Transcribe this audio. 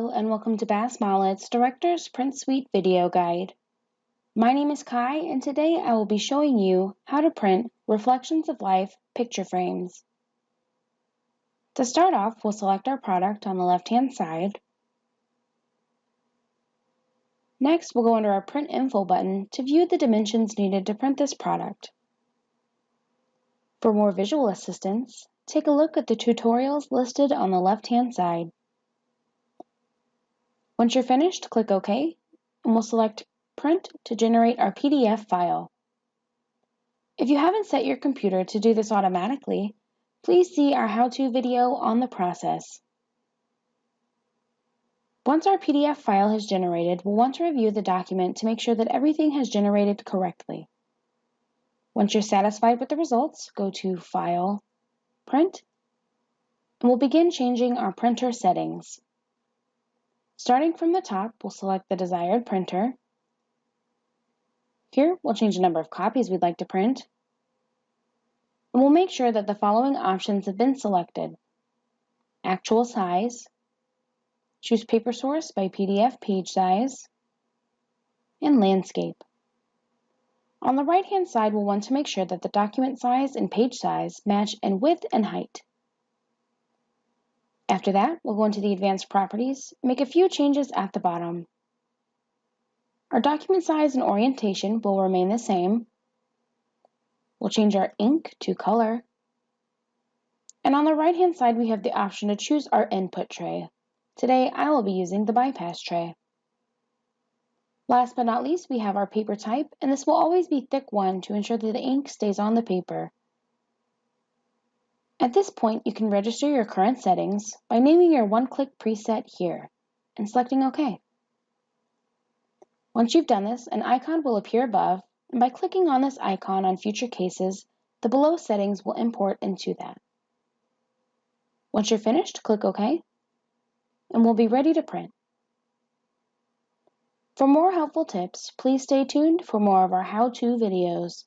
Hello and welcome to Bass-Mollett's Director's Print Suite video guide. My name is Kai and today I will be showing you how to print Reflections of Life picture frames. To start off, we'll select our product on the left-hand side. Next, we'll go under our Print Info button to view the dimensions needed to print this product. For more visual assistance, take a look at the tutorials listed on the left-hand side. Once you're finished, click OK, and we'll select Print to generate our PDF file. If you haven't set your computer to do this automatically, please see our how-to video on the process. Once our PDF file has generated, we'll want to review the document to make sure that everything has generated correctly. Once you're satisfied with the results, go to File, Print, and we'll begin changing our printer settings. Starting from the top, we'll select the desired printer. Here, we'll change the number of copies we'd like to print. And we'll make sure that the following options have been selected. Actual size, choose paper source by PDF page size, and landscape. On the right-hand side, we'll want to make sure that the document size and page size match in width and height. After that, we'll go into the advanced properties and make a few changes at the bottom. Our document size and orientation will remain the same. We'll change our ink to color. And on the right-hand side, we have the option to choose our input tray. Today, I will be using the bypass tray. Last but not least, we have our paper type, and this will always be thick 1 to ensure that the ink stays on the paper. At this point, you can register your current settings by naming your one-click preset here and selecting OK. Once you've done this, an icon will appear above, and by clicking on this icon on future cases, the below settings will import into that. Once you're finished, click OK, and we'll be ready to print. For more helpful tips, please stay tuned for more of our how-to videos.